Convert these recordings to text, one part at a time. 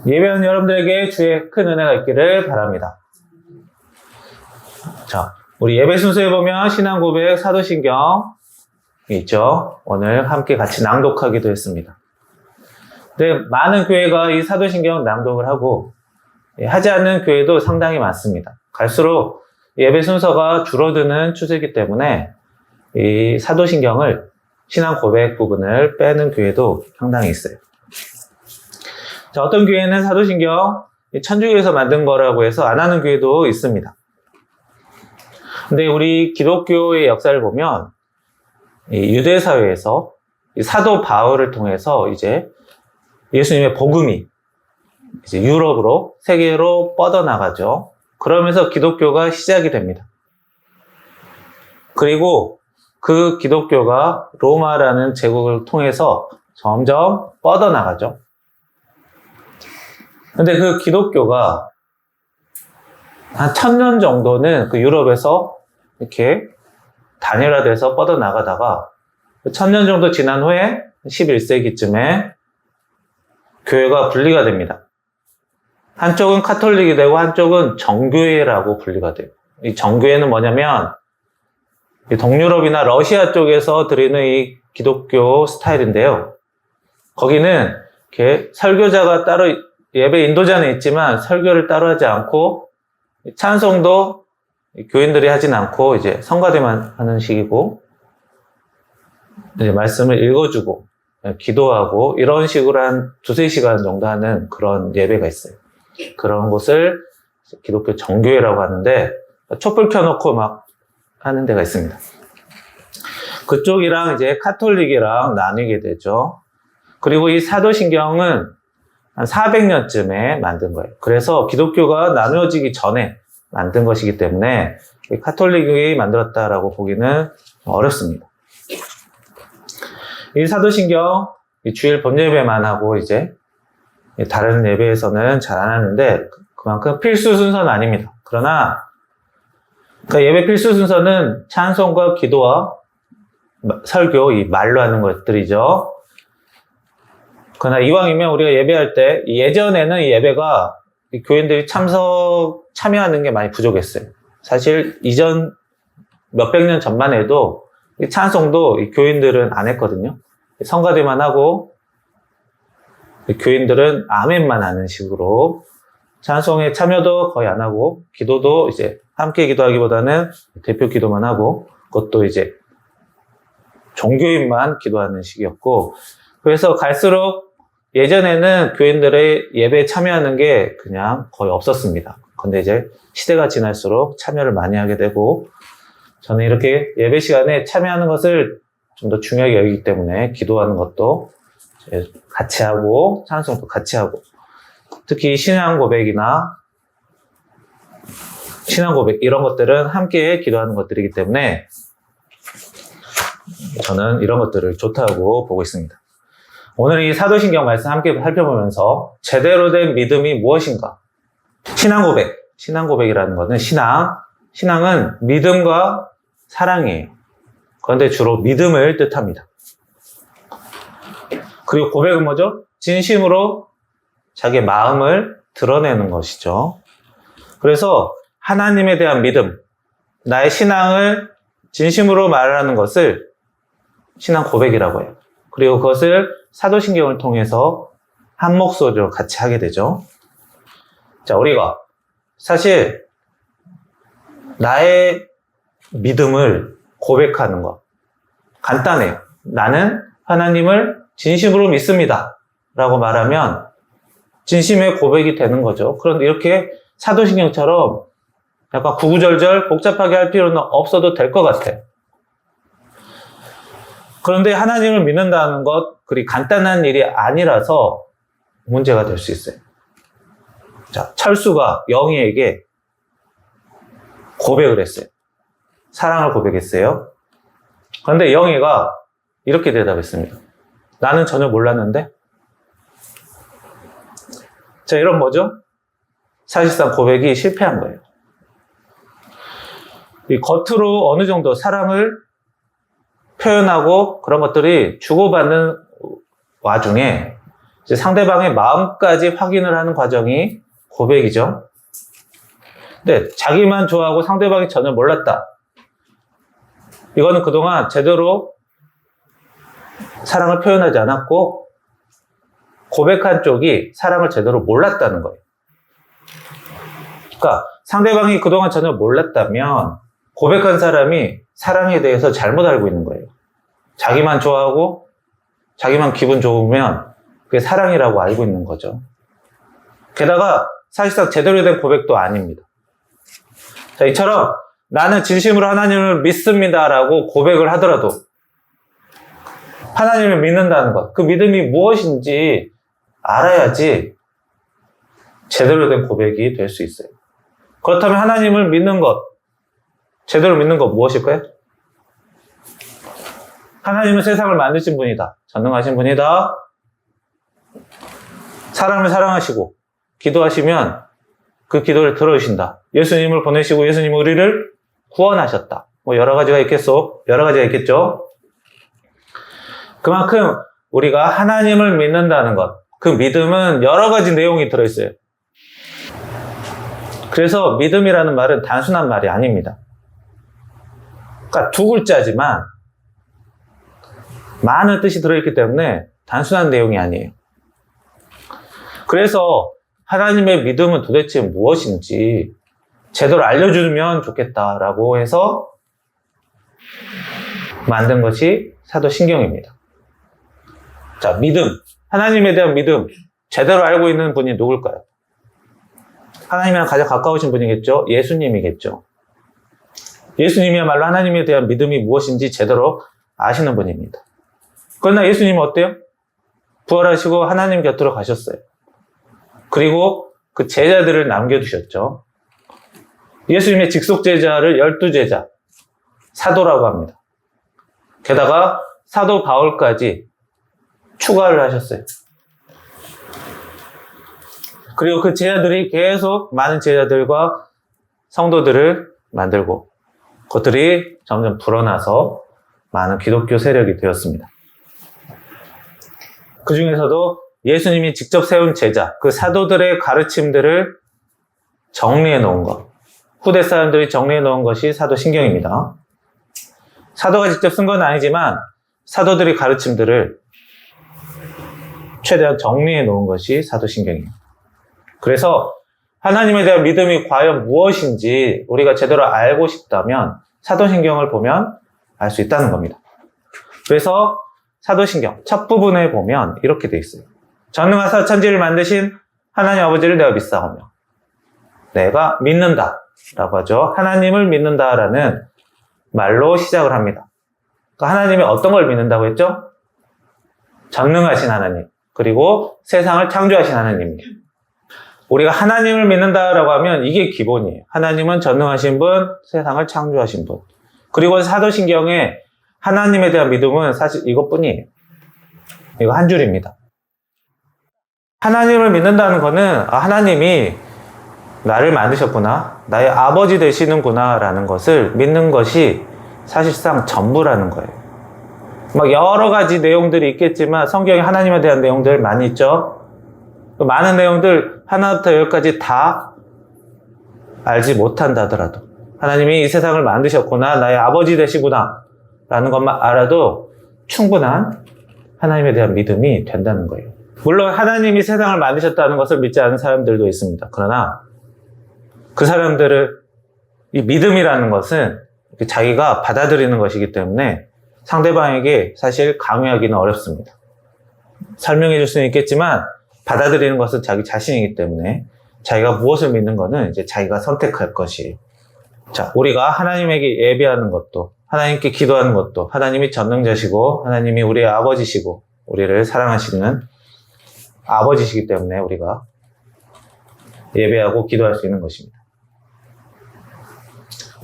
예배하는 여러분들에게 주의 큰 은혜가 있기를 바랍니다. 자, 우리 예배 순서에 보면 신앙 고백, 사도신경 있죠. 오늘 함께 같이 낭독하기도 했습니다. 근데 많은 교회가 이 사도신경 낭독을 하고 하지 않는 교회도 상당히 많습니다. 갈수록 예배 순서가 줄어드는 추세이기 때문에 이 사도신경을 신앙 고백 부분을 빼는 교회도 상당히 있어요. 자, 어떤 교회는 사도신경 천주교에서 만든 거라고 해서 안 하는 교회도 있습니다. 근데 우리 기독교의 역사를 보면 이 유대 사회에서 사도 바울을 통해서 이제 예수님의 복음이 이제 유럽으로 세계로 뻗어나가죠. 그러면서 기독교가 시작이 됩니다. 그리고 그 기독교가 로마라는 제국을 통해서 점점 뻗어나가죠. 근데 그 기독교가 한 1000년 정도는 그 유럽에서 이렇게 단일화돼서 뻗어나가다가 1000년 정도 지난 후에 11세기쯤에 교회가 분리가 됩니다. 한쪽은 카톨릭이 되고 한쪽은 정교회라고 분리가 돼요. 이 정교회는 뭐냐면 동유럽이나 러시아 쪽에서 드리는 이 기독교 스타일인데요. 거기는 이렇게 설교자가 따로 예배 인도자는 있지만 설교를 따로 하지 않고 찬송도 교인들이 하진 않고 이제 성가대만 하는 식이고 이제 말씀을 읽어주고 기도하고 이런 식으로 한 2-3시간 정도 하는 그런 예배가 있어요. 그런 곳을 기독교 정교회라고 하는데 촛불 켜놓고 막 하는 데가 있습니다. 그쪽이랑 이제 카톨릭이랑 나뉘게 되죠. 그리고 이 사도신경은 한 400년쯤에 만든 거예요. 그래서 기독교가 나누어지기 전에 만든 것이기 때문에 카톨릭이 만들었다라고 보기는 어렵습니다. 이 사도신경 주일 본예배만 하고 이제 다른 예배에서는 잘 안 하는데 그만큼 필수 순서는 아닙니다. 그러나 그러니까 예배 필수 순서는 찬송과 기도와 설교, 이 말로 하는 것들이죠. 그러나 이왕이면 우리가 예배할 때 예전에는 이 예배가 교인들이 참여하는 게 많이 부족했어요. 사실 이전 몇백 년 전만 해도 이 찬송도 이 교인들은 안 했거든요. 성가대만 하고 교인들은 아멘만 하는 식으로 찬송에 참여도 거의 안 하고 기도도 이제 함께 기도하기보다는 대표 기도만 하고 그것도 이제 종교인만 기도하는 식이었고 그래서 갈수록 예전에는 교인들의 예배에 참여하는 게 그냥 거의 없었습니다. 근데 이제 시대가 지날수록 참여를 많이 하게 되고 저는 이렇게 예배 시간에 참여하는 것을 좀 더 중요하게 여기기 때문에 기도하는 것도 같이 하고 찬송도 같이 하고 특히 신앙 고백 이런 것들은 함께 기도하는 것들이기 때문에 저는 이런 것들을 좋다고 보고 있습니다. 오늘 이 사도신경 말씀 함께 살펴보면서 제대로 된 믿음이 무엇인가? 신앙 고백이라는 것은 신앙은 믿음과 사랑이에요. 그런데 주로 믿음을 뜻합니다. 그리고 고백은 뭐죠? 진심으로 자기의 마음을 드러내는 것이죠. 그래서 하나님에 대한 믿음, 나의 신앙을 진심으로 말하는 것을 신앙 고백이라고 해요. 그리고 그것을 사도신경을 통해서 한 목소리로 같이 하게 되죠. 자, 우리가 사실 나의 믿음을 고백하는 것 간단해요. 나는 하나님을 진심으로 믿습니다 라고 말하면 진심의 고백이 되는 거죠. 그런데 이렇게 사도신경처럼 약간 구구절절 복잡하게 할 필요는 없어도 될 것 같아요. 그런데 하나님을 믿는다는 것 그리 간단한 일이 아니라서 문제가 될 수 있어요. 자, 철수가 영희에게 고백을 했어요. 사랑을 고백했어요. 그런데 영희가 이렇게 대답했습니다. 나는 전혀 몰랐는데? 자, 이런 뭐죠? 사실상 고백이 실패한 거예요. 이 겉으로 어느 정도 사랑을 표현하고 그런 것들이 주고받는 와중에 이제 상대방의 마음까지 확인을 하는 과정이 고백이죠. 근데 자기만 좋아하고 상대방이 전혀 몰랐다. 이거는 그동안 제대로 사랑을 표현하지 않았고 고백한 쪽이 사랑을 제대로 몰랐다는 거예요. 그러니까 상대방이 그동안 전혀 몰랐다면 고백한 사람이 사랑에 대해서 잘못 알고 있는 거예요. 자기만 좋아하고 자기만 기분 좋으면 그게 사랑이라고 알고 있는 거죠. 게다가 사실상 제대로 된 고백도 아닙니다. 자, 이처럼 나는 진심으로 하나님을 믿습니다라고 고백을 하더라도 하나님을 믿는다는 것, 그 믿음이 무엇인지 알아야지 제대로 된 고백이 될 수 있어요. 그렇다면 하나님을 믿는 것, 제대로 믿는 것 무엇일까요? 하나님은 세상을 만드신 분이다. 전능하신 분이다. 사람을 사랑하시고 기도하시면 그 기도를 들어주신다. 예수님을 보내시고 예수님이 우리를 구원하셨다. 뭐 여러 가지가 있겠죠. 그만큼 우리가 하나님을 믿는다는 것, 그 믿음은 여러 가지 내용이 들어있어요. 그래서 믿음이라는 말은 단순한 말이 아닙니다. 그러니까 두 글자지만 많은 뜻이 들어있기 때문에 단순한 내용이 아니에요. 그래서 하나님의 믿음은 도대체 무엇인지 제대로 알려주면 좋겠다라고 해서 만든 것이 사도신경입니다. 자, 믿음. 하나님에 대한 믿음. 제대로 알고 있는 분이 누굴까요? 하나님이랑 가장 가까우신 분이겠죠? 예수님이겠죠. 예수님이야말로 하나님에 대한 믿음이 무엇인지 제대로 아시는 분입니다. 그러나 예수님은 어때요? 부활하시고 하나님 곁으로 가셨어요. 그리고 그 제자들을 남겨두셨죠. 예수님의 직속 제자를 12제자, 사도라고 합니다. 게다가 사도 바울까지 추가를 하셨어요. 그리고 그 제자들이 계속 많은 제자들과 성도들을 만들고 그것들이 점점 불어나서 많은 기독교 세력이 되었습니다. 그 중에서도 예수님이 직접 세운 제자, 그 사도들의 가르침들을 정리해 놓은 것, 후대 사람들이 정리해 놓은 것이 사도신경입니다. 사도가 직접 쓴 건 아니지만 사도들의 가르침들을 최대한 정리해 놓은 것이 사도신경이에요. 그래서 하나님에 대한 믿음이 과연 무엇인지 우리가 제대로 알고 싶다면 사도신경을 보면 알 수 있다는 겁니다. 그래서 사도신경 첫 부분에 보면 이렇게 돼 있어요. 전능하사 천지를 만드신 하나님 아버지를 내가 믿사오며 내가 믿는다 라고 하죠. 하나님을 믿는다라는 말로 시작을 합니다. 그러니까 하나님이 어떤 걸 믿는다고 했죠? 전능하신 하나님, 그리고 세상을 창조하신 하나님입니다. 우리가 하나님을 믿는다라고 하면 이게 기본이에요. 하나님은 전능하신 분, 세상을 창조하신 분. 그리고 사도신경에 하나님에 대한 믿음은 사실 이것뿐이에요. 이거 한 줄입니다. 하나님을 믿는다는 거는 하나님이 나를 만드셨구나, 나의 아버지 되시는구나 라는 것을 믿는 것이 사실상 전부라는 거예요. 막 여러 가지 내용들이 있겠지만 성경에 하나님에 대한 내용들 많이 있죠. 많은 내용들 하나부터 열까지 다 알지 못한다 하더라도 하나님이 이 세상을 만드셨구나, 나의 아버지 되시구나 라는 것만 알아도 충분한 하나님에 대한 믿음이 된다는 거예요. 물론 하나님이 세상을 만드셨다는 것을 믿지 않는 사람들도 있습니다. 그러나 그 사람들은 이 믿음이라는 것은 자기가 받아들이는 것이기 때문에 상대방에게 사실 강요하기는 어렵습니다. 설명해 줄 수는 있겠지만 받아들이는 것은 자기 자신이기 때문에 자기가 무엇을 믿는 것은 이제 자기가 선택할 것이에요. 자, 우리가 하나님에게 예배하는 것도, 하나님께 기도하는 것도 하나님이 전능자시고 하나님이 우리의 아버지시고 우리를 사랑하시는 아버지시기 때문에 우리가 예배하고 기도할 수 있는 것입니다.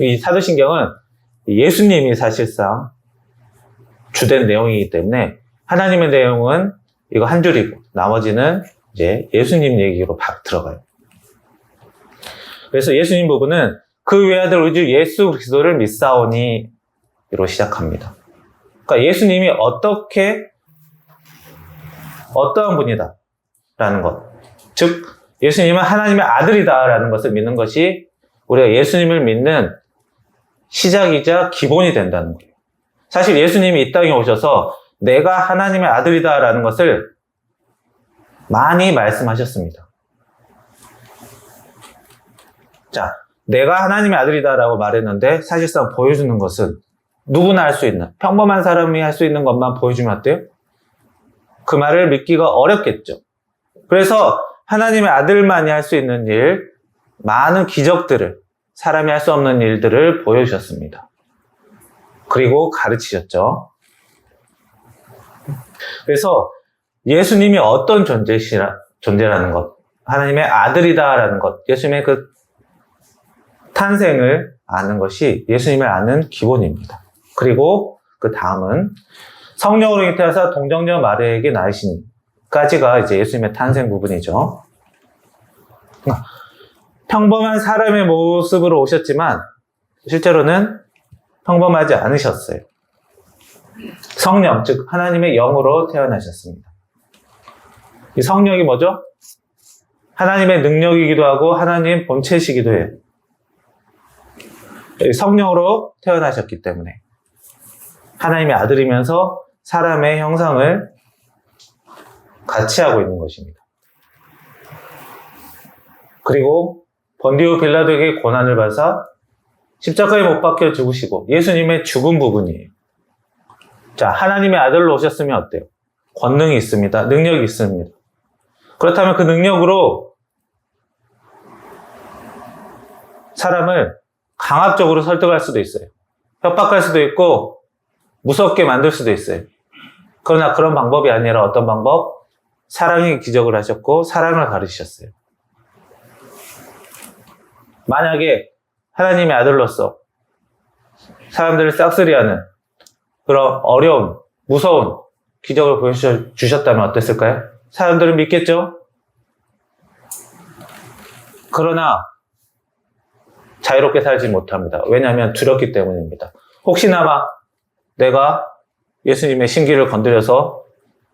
이 사도신경은 예수님이 사실상 주된 내용이기 때문에 하나님의 내용은 이거 한 줄이고 나머지는 이제 예수님 얘기로 막 들어가요. 그래서 예수님 부분은 그 외아들 우리 주 예수 그리스도를 믿사오니로 시작합니다. 그러니까 예수님이 어떠한 분이다, 것. 즉, 예수님은 하나님의 아들이다라는 것을 믿는 것이 우리가 예수님을 믿는 시작이자 기본이 된다는 거예요. 사실 예수님이 이 땅에 오셔서 내가 하나님의 아들이다라는 것을 많이 말씀하셨습니다. 자, 내가 하나님의 아들이다라고 말했는데 사실상 보여주는 것은 누구나 할 수 있는, 평범한 사람이 할 수 있는 것만 보여주면 어때요? 그 말을 믿기가 어렵겠죠. 그래서 하나님의 아들만이 할 수 있는 일, 많은 기적들을, 사람이 할 수 없는 일들을 보여주셨습니다. 그리고 가르치셨죠. 그래서 예수님이 어떤 존재라는 것, 하나님의 아들이다라는 것, 예수님의 그 탄생을 아는 것이 예수님을 아는 기본입니다. 그리고 그 다음은 성령으로 잉태하사 동정녀 마리아에게 낳으신까지가 이제 예수님의 탄생 부분이죠. 평범한 사람의 모습으로 오셨지만 실제로는 평범하지 않으셨어요. 성령, 즉 하나님의 영으로 태어나셨습니다. 이 성령이 뭐죠? 하나님의 능력이기도 하고 하나님의 본체시기도 해요. 성령으로 태어나셨기 때문에 하나님의 아들이면서 사람의 형상을 같이 하고 있는 것입니다. 그리고 본디오 빌라도에게 고난을 받아 십자가에 못 박혀 죽으시고 예수님의 죽은 부분이에요. 자, 하나님의 아들로 오셨으면 어때요? 권능이 있습니다. 능력이 있습니다. 그렇다면 그 능력으로 사람을 강압적으로 설득할 수도 있어요. 협박할 수도 있고 무섭게 만들 수도 있어요. 그러나 그런 방법이 아니라 어떤 방법? 사랑의 기적을 하셨고 사랑을 가르치셨어요. 만약에 하나님의 아들로서 사람들을 싹쓸이하는 그런 어려운, 무서운 기적을 보여주셨다면 어땠을까요? 사람들은 믿겠죠? 그러나 자유롭게 살지 못합니다. 왜냐하면 두렵기 때문입니다. 혹시나 막 내가 예수님의 신기를 건드려서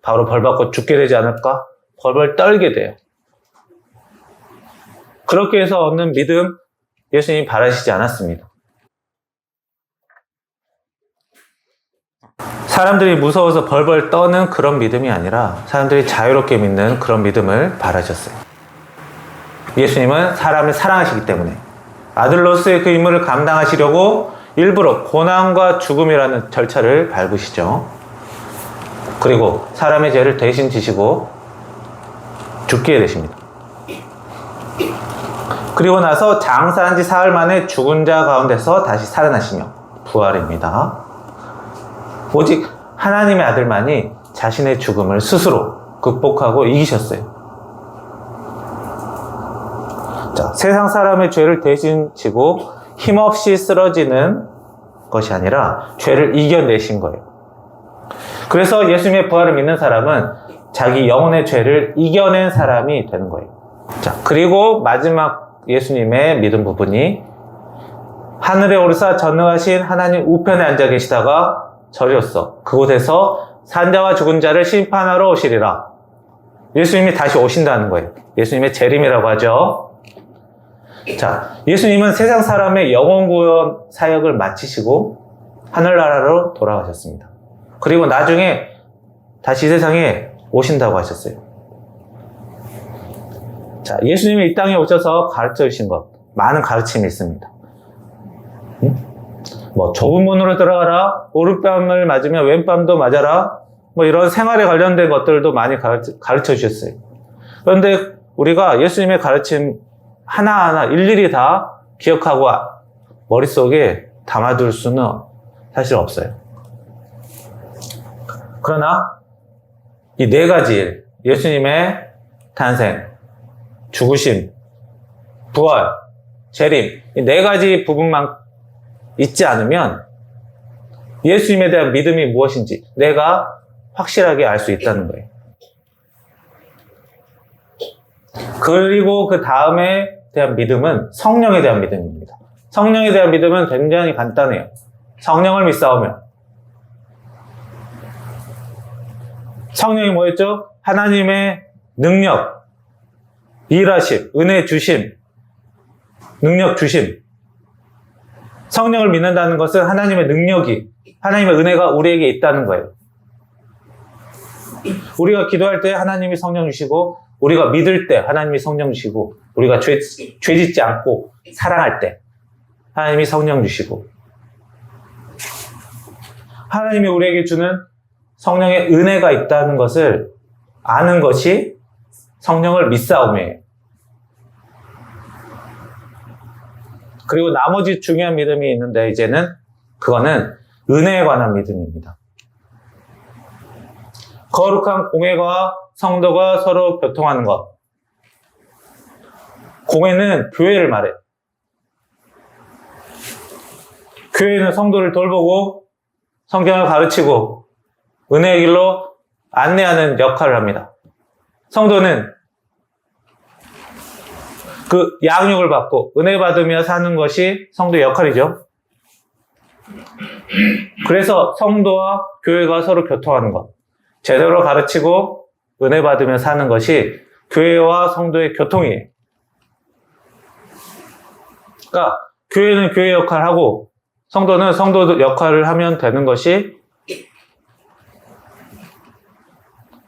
바로 벌받고 죽게 되지 않을까? 벌벌 떨게 돼요. 그렇게 해서 얻는 믿음, 예수님이 바라시지 않았습니다. 사람들이 무서워서 벌벌 떠는 그런 믿음이 아니라 사람들이 자유롭게 믿는 그런 믿음을 바라셨어요. 예수님은 사람을 사랑하시기 때문에 아들로서의 그 임무를 감당하시려고 일부러 고난과 죽음이라는 절차를 밟으시죠. 그리고 사람의 죄를 대신 지시고 죽게 되십니다. 그리고 나서 장사한 지 사흘 만에 죽은 자 가운데서 다시 살아나시며 부활입니다. 오직 하나님의 아들만이 자신의 죽음을 스스로 극복하고 이기셨어요. 자, 세상 사람의 죄를 대신 지고 힘없이 쓰러지는 것이 아니라 죄를 이겨내신 거예요. 그래서 예수님의 부활을 믿는 사람은 자기 영혼의 죄를 이겨낸 사람이 되는 거예요. 자, 그리고 마지막 예수님의 믿음 부분이 하늘에 오르사 전능하신 하나님 우편에 앉아 계시다가 저리로서 그곳에서 산자와 죽은 자를 심판하러 오시리라. 예수님이 다시 오신다는 거예요. 예수님의 재림이라고 하죠. 자, 예수님은 세상 사람의 영혼 구원 사역을 마치시고 하늘나라로 돌아가셨습니다. 그리고 나중에 다시 세상에 오신다고 하셨어요. 자, 예수님이 이 땅에 오셔서 가르쳐 주신 것, 많은 가르침이 있습니다. 뭐 좁은 문으로 들어가라, 오른뺨을 맞으면 왼뺨도 맞아라, 뭐 이런 생활에 관련된 것들도 많이 가르쳐 주셨어요. 그런데 우리가 예수님의 가르침 하나하나 일일이 다 기억하고 머릿속에 담아둘 수는 사실 없어요. 그러나 이 네 가지 일, 예수님의 탄생, 죽으심, 부활, 재림, 이 네 가지 부분만 잊지 않으면 예수님에 대한 믿음이 무엇인지 내가 확실하게 알 수 있다는 거예요. 그리고 그 다음에 대한 믿음은 성령에 대한 믿음입니다. 성령에 대한 믿음은 굉장히 간단해요. 성령을 믿사오며. 성령이 뭐였죠? 하나님의 능력, 일하심, 은혜 주심, 능력 주심. 성령을 믿는다는 것은 하나님의 능력이, 하나님의 은혜가 우리에게 있다는 거예요. 우리가 기도할 때 하나님이 성령 주시고, 우리가 믿을 때 하나님이 성령 주시고, 우리가 죄 짓지 않고 사랑할 때 하나님이 성령 주시고, 하나님이 우리에게 주는 성령의 은혜가 있다는 것을 아는 것이 성령을 믿사움이에요. 그리고 나머지 중요한 믿음이 있는데, 이제는 그거는 은혜에 관한 믿음입니다. 거룩한 공회가 성도가 서로 교통하는 것. 공회는 교회를 말해요. 교회는 성도를 돌보고 성경을 가르치고 은혜의 길로 안내하는 역할을 합니다. 성도는 그 양육을 받고 은혜 받으며 사는 것이 성도의 역할이죠. 그래서 성도와 교회가 서로 교통하는 것, 제대로 가르치고 은혜 받으며 사는 것이 교회와 성도의 교통이에요. 그러니까 교회는 교회 역할을 하고 성도는 성도 역할을 하면 되는 것이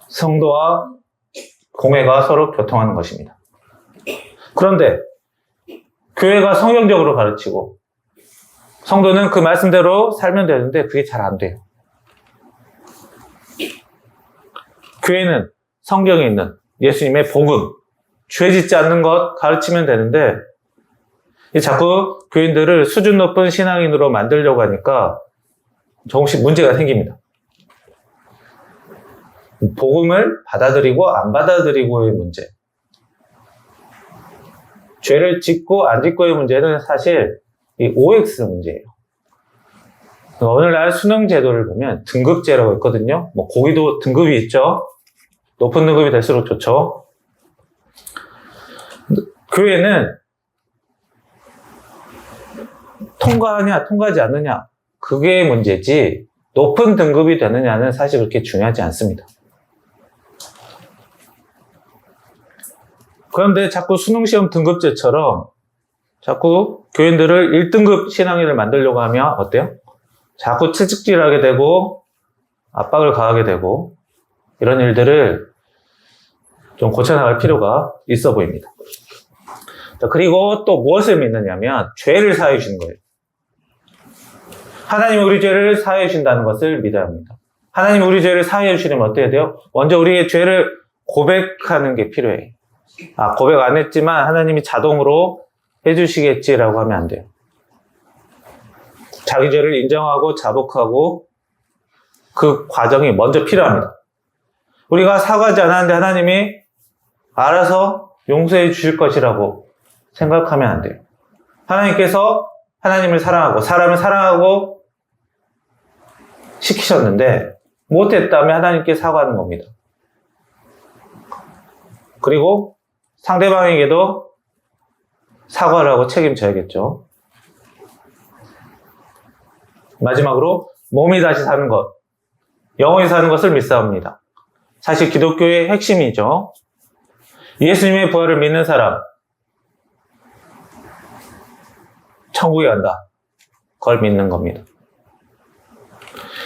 성도와 공회가 서로 교통하는 것입니다. 그런데 교회가 성경적으로 가르치고 성도는 그 말씀대로 살면 되는데 그게 잘 안 돼요. 교회는 성경에 있는 예수님의 복음, 죄 짓지 않는 것 가르치면 되는데 자꾸 교인들을 수준 높은 신앙인으로 만들려고 하니까 조금씩 문제가 생깁니다. 복음을 받아들이고 안 받아들이고의 문제. 죄를 짓고 안 짓고의 문제는 사실 이 OX 문제예요. 오늘날 수능 제도를 보면 등급제라고 있거든요. 뭐 거기도 등급이 있죠. 높은 등급이 될수록 좋죠. 교회는 통과하냐 통과하지 않느냐 그게 문제지 높은 등급이 되느냐는 사실 그렇게 중요하지 않습니다. 그런데 자꾸 수능시험 등급제처럼 자꾸 교인들을 1등급 신앙인을 만들려고 하면 어때요? 자꾸 채찍질하게 되고 압박을 가하게 되고 이런 일들을 좀 고쳐나갈 필요가 있어 보입니다. 자, 그리고 또 무엇을 믿느냐면 죄를 사하여 주시는 거예요. 하나님이 우리 죄를 사하여 주신다는 것을 믿어야 합니다. 하나님이 우리 죄를 사하여 주시려면 어떻게 해야 돼요? 먼저 우리의 죄를 고백하는 게 필요해요. 고백 안 했지만 하나님이 자동으로 해주시겠지라고 하면 안 돼요. 자기 죄를 인정하고 자복하고 그 과정이 먼저 필요합니다. 우리가 사과하지 않았는데 하나님이 알아서 용서해 주실 것이라고 생각하면 안 돼요. 하나님께서 하나님을 사랑하고 사람을 사랑하고 시키셨는데 못했다면 하나님께 사과하는 겁니다. 그리고 상대방에게도 사과를 하고 책임져야겠죠. 마지막으로 몸이 다시 사는 것, 영원히 사는 것을 믿사옵니다. 사실 기독교의 핵심이죠. 예수님의 부활을 믿는 사람, 천국에 간다. 그걸 믿는 겁니다.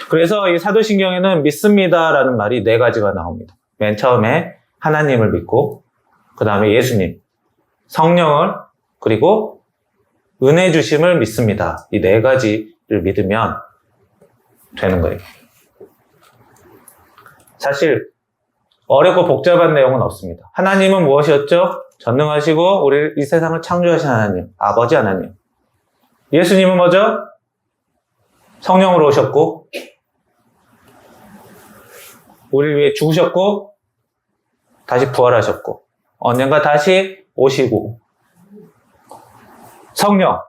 그래서 이 사도신경에는 믿습니다라는 말이 4가지가 나옵니다. 맨 처음에 하나님을 믿고, 그 다음에 예수님, 성령을, 그리고 은혜 주심을 믿습니다. 이 4가지를 믿으면 되는 거예요. 사실 어렵고 복잡한 내용은 없습니다. 하나님은 무엇이었죠? 전능하시고 우리 이 세상을 창조하신 하나님, 아버지 하나님. 예수님은 뭐죠? 성령으로 오셨고 우리를 위해 죽으셨고 다시 부활하셨고 언젠가 다시 오시고 성령,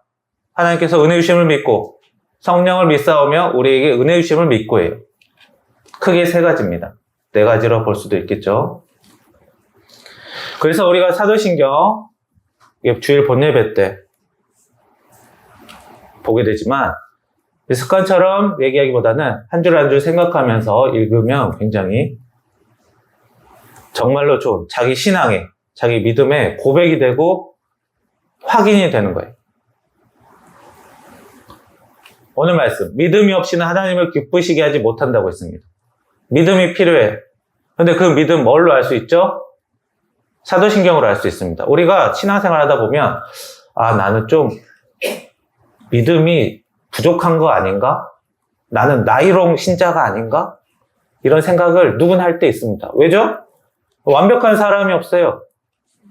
하나님께서 은혜 주심을 믿고 성령을 믿사오며 우리에게 은혜 주심을 믿고 해요. 크게 3가지입니다. 4가지로 볼 수도 있겠죠. 그래서 우리가 사도신경 주일 본예배 때 보게 되지만 습관처럼 얘기하기보다는 한 줄 한 줄 생각하면서 읽으면 굉장히 정말로 좋은 자기 신앙에, 자기 믿음에 고백이 되고 확인이 되는 거예요. 오늘 말씀, 믿음이 없이는 하나님을 기쁘시게 하지 못한다고 했습니다. 믿음이 필요해. 근데 그 믿음 뭘로 알 수 있죠? 사도신경으로 알 수 있습니다. 우리가 신앙생활 하다 보면 나는 좀 믿음이 부족한 거 아닌가? 나는 나이롱 신자가 아닌가? 이런 생각을 누구나 할 때 있습니다. 왜죠? 완벽한 사람이 없어요.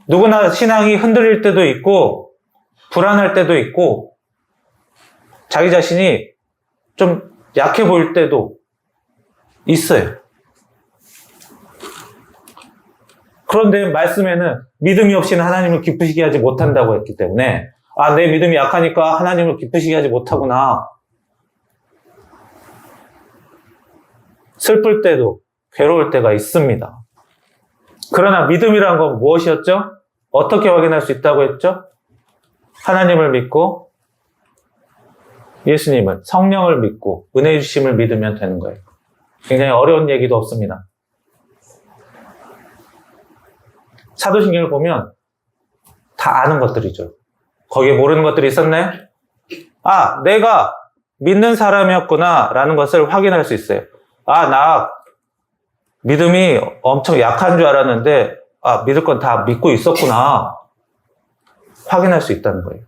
누구나 신앙이 흔들릴 때도 있고 불안할 때도 있고 자기 자신이 좀 약해 보일 때도 있어요. 그런데 말씀에는 믿음이 없이는 하나님을 기쁘시게 하지 못한다고 했기 때문에 내 믿음이 약하니까 하나님을 기쁘시게 하지 못하구나. 슬플 때도 괴로울 때가 있습니다. 그러나 믿음이란 건 무엇이었죠? 어떻게 확인할 수 있다고 했죠? 하나님을 믿고 예수님을, 성령을 믿고 은혜 주심을 믿으면 되는 거예요. 굉장히 어려운 얘기도 없습니다. 사도신경을 보면 다 아는 것들이죠. 거기에 모르는 것들이 있었나요? 내가 믿는 사람이었구나 라는 것을 확인할 수 있어요. 나 믿음이 엄청 약한 줄 알았는데 믿을 건 다 믿고 있었구나 확인할 수 있다는 거예요.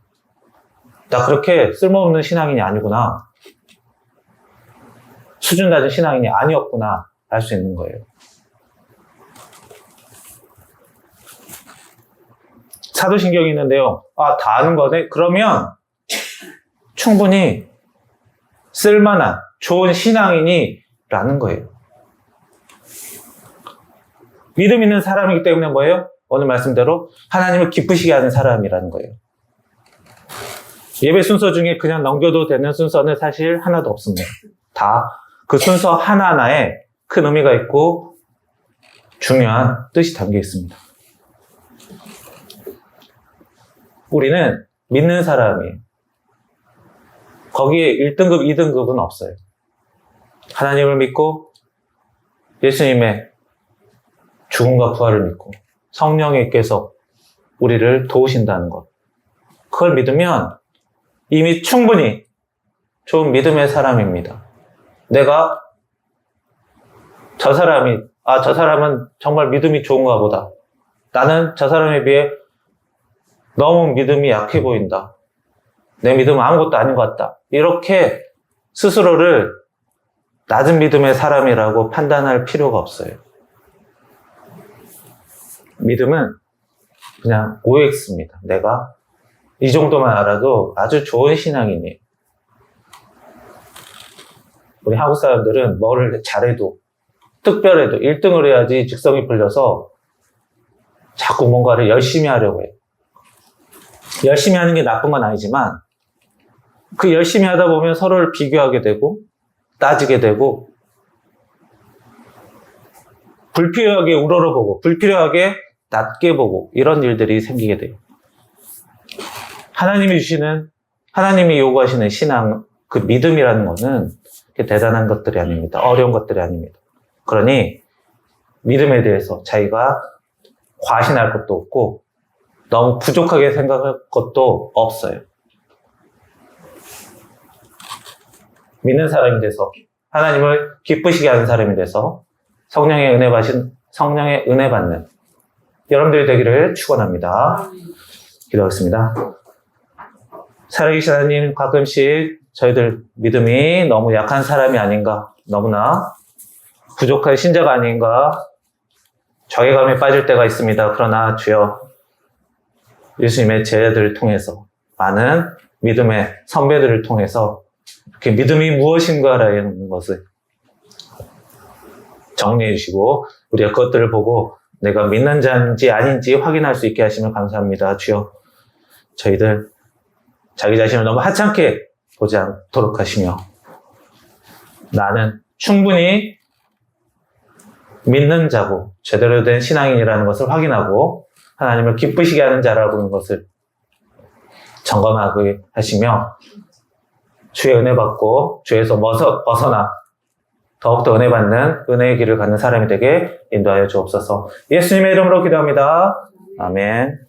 나 그렇게 쓸모없는 신앙인이 아니구나, 수준 낮은 신앙인이 아니었구나 알 수 있는 거예요. 사도신경이 있는데요. 다 아는 거네? 그러면 충분히 쓸만한 좋은 신앙인이라는 거예요. 믿음 있는 사람이기 때문에 뭐예요? 오늘 말씀대로 하나님을 기쁘시게 하는 사람이라는 거예요. 예배 순서 중에 그냥 넘겨도 되는 순서는 사실 하나도 없습니다. 다 그 순서 하나하나에 큰 의미가 있고 중요한 뜻이 담겨 있습니다. 우리는 믿는 사람이에요. 거기에 1등급, 2등급은 없어요. 하나님을 믿고 예수님의 죽음과 부활을 믿고 성령님께서 우리를 도우신다는 것. 그걸 믿으면 이미 충분히 좋은 믿음의 사람입니다. 내가 저 사람은 정말 믿음이 좋은가 보다. 나는 저 사람에 비해 너무 믿음이 약해 보인다. 내 믿음은 아무것도 아닌 것 같다. 이렇게 스스로를 낮은 믿음의 사람이라고 판단할 필요가 없어요. 믿음은 그냥 OX입니다. 내가 이 정도만 알아도 아주 좋은 신앙이니. 우리 한국 사람들은 뭐를 잘해도, 특별해도 1등을 해야지 직성이 풀려서 자꾸 뭔가를 열심히 하려고 해요. 열심히 하는 게 나쁜 건 아니지만 그 열심히 하다 보면 서로를 비교하게 되고 따지게 되고 불필요하게 우러러보고 불필요하게 낮게 보고 이런 일들이 생기게 돼요. 하나님이 요구하시는 신앙, 그 믿음이라는 것은 대단한 것들이 아닙니다. 어려운 것들이 아닙니다. 그러니 믿음에 대해서 자기가 과신할 것도 없고 너무 부족하게 생각할 것도 없어요. 믿는 사람이 돼서 하나님을 기쁘시게 하는 사람이 돼서 성령의 은혜 받는 여러분들이 되기를 축원합니다. 기도하겠습니다. 살아계신 하나님, 가끔씩 저희들 믿음이 너무 약한 사람이 아닌가, 너무나 부족한 신자가 아닌가 자괴감에 빠질 때가 있습니다. 그러나 주여, 예수님의 제자들을 통해서, 많은 믿음의 선배들을 통해서 이렇게 믿음이 무엇인가라는 것을 정리해 주시고 우리가 그것들을 보고 내가 믿는 자인지 아닌지 확인할 수 있게 하시면 감사합니다. 주여, 저희들 자기 자신을 너무 하찮게 보지 않도록 하시며 나는 충분히 믿는 자고 제대로 된 신앙인이라는 것을 확인하고 하나님을 기쁘시게 하는 자라고 하는 것을 점검하게 하시며 주의 은혜 받고 주에서 벗어나 더욱더 은혜 받는 은혜의 길을 갖는 사람이 되게 인도하여 주옵소서. 예수님의 이름으로 기도합니다. 아멘.